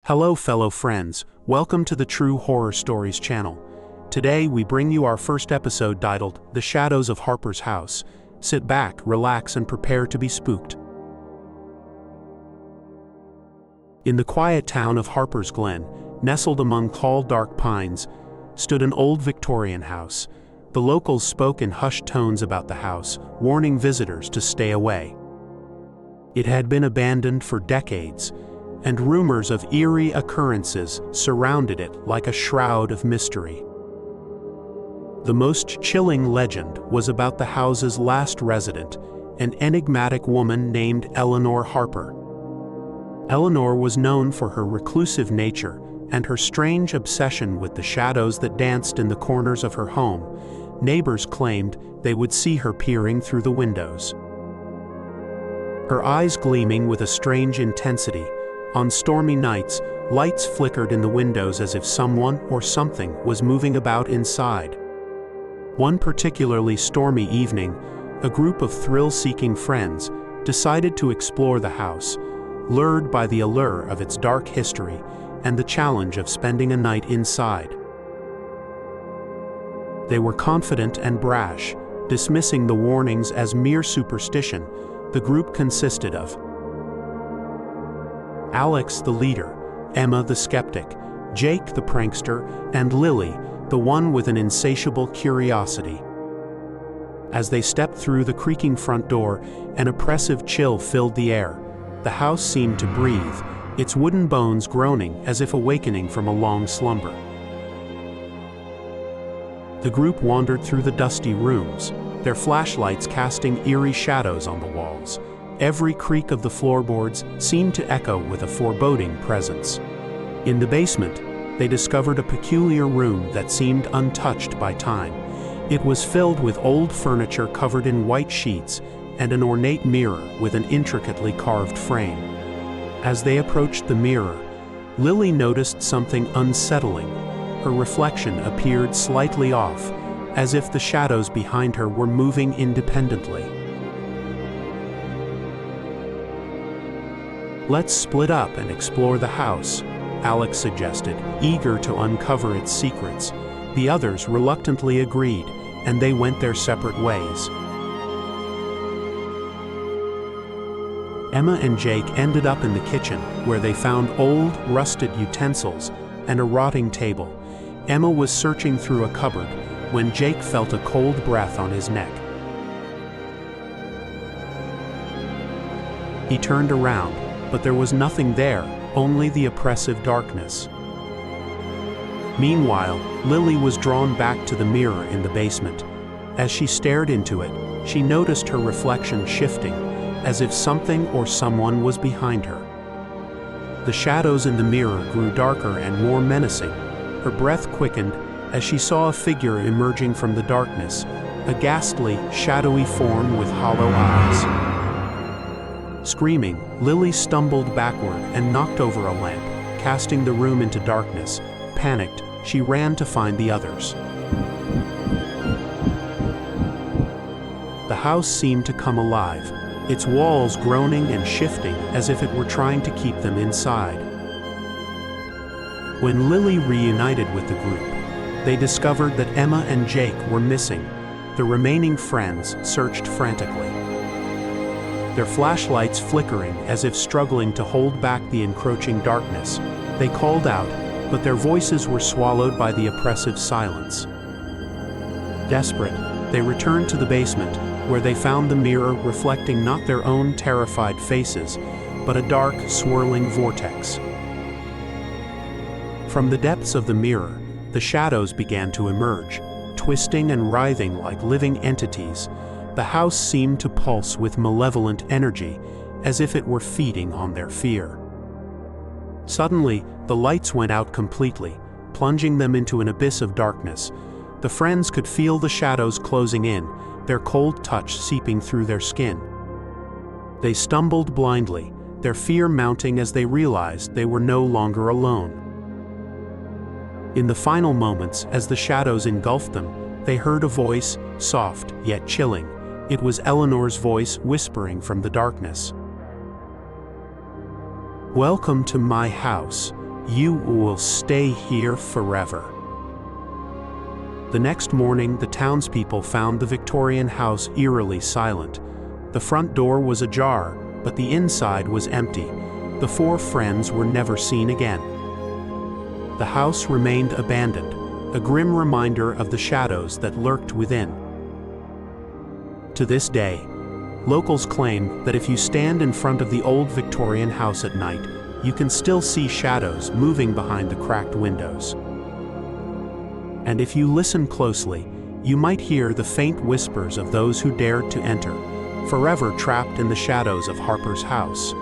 Hello fellow friends, welcome to the True Horror Stories channel. Today we bring you our first episode titled, The Shadows of Harper's House. Sit back, relax and prepare to be spooked. In the quiet town of Harper's Glen, nestled among tall dark pines, stood an old Victorian house. The locals spoke in hushed tones about the house, warning visitors to stay away. It had been abandoned for decades, and rumors of eerie occurrences surrounded it like a shroud of mystery. The most chilling legend was about the house's last resident, an enigmatic woman named Harper. Eleanor was known for her reclusive nature and her strange obsession with the shadows that danced in the corners of her home. Neighbors claimed they would see her peering through the windows, her eyes gleaming with a strange intensity. On stormy nights, lights flickered in the windows as if someone or something was moving about inside. One particularly stormy evening, a group of thrill-seeking friends decided to explore the house, lured by the allure of its dark history and the challenge of spending a night inside. They were confident and brash, dismissing the warnings as mere superstition. The group consisted of Alex the leader, Emma the skeptic, Jake the prankster, and Lily, the one with an insatiable curiosity. As they stepped through the creaking front door, an oppressive chill filled the air. The house seemed to breathe, its wooden bones groaning as if awakening from a long slumber. The group wandered through the dusty rooms, their flashlights casting eerie shadows on the walls. Every creak of the floorboards seemed to echo with a foreboding presence. In the basement, they discovered a peculiar room that seemed untouched by time. It was filled with old furniture covered in white sheets and an ornate mirror with an intricately carved frame. As they approached the mirror, Lily noticed something unsettling. Her reflection appeared slightly off, as if the shadows behind her were moving independently. "Let's split up and explore the house," Alex suggested, eager to uncover its secrets. The others reluctantly agreed, and they went their separate ways. Emma and Jake ended up in the kitchen, where they found old, rusted utensils and a rotting table. Emma was searching through a cupboard when Jake felt a cold breath on his neck. He turned around, but there was nothing there, only the oppressive darkness. Meanwhile, Lily was drawn back to the mirror in the basement. As she stared into it, she noticed her reflection shifting, as if something or someone was behind her. The shadows in the mirror grew darker and more menacing. Her breath quickened as she saw a figure emerging from the darkness, a ghastly, shadowy form with hollow eyes. Screaming, Lily stumbled backward and knocked over a lamp, casting the room into darkness. Panicked, she ran to find the others. The house seemed to come alive, its walls groaning and shifting as if it were trying to keep them inside. When Lily reunited with the group, they discovered that Emma and Jake were missing. The remaining friends searched frantically, their flashlights flickering as if struggling to hold back the encroaching darkness. They called out, but their voices were swallowed by the oppressive silence. Desperate, they returned to the basement, where they found the mirror reflecting not their own terrified faces, but a dark, swirling vortex. From the depths of the mirror, the shadows began to emerge, twisting and writhing like living entities. The house seemed to pulse with malevolent energy, as if it were feeding on their fear. Suddenly, the lights went out completely, plunging them into an abyss of darkness. The friends could feel the shadows closing in, their cold touch seeping through their skin. They stumbled blindly, their fear mounting as they realized they were no longer alone. In the final moments, as the shadows engulfed them, they heard a voice, soft yet chilling. It was Eleanor's voice whispering from the darkness. "Welcome to my house. You will stay here forever." The next morning, the townspeople found the Victorian house eerily silent. The front door was ajar, but the inside was empty. The four friends were never seen again. The house remained abandoned, a grim reminder of the shadows that lurked within. To this day, locals claim that if you stand in front of the old Victorian house at night, you can still see shadows moving behind the cracked windows. And if you listen closely, you might hear the faint whispers of those who dared to enter, forever trapped in the shadows of Harper's house.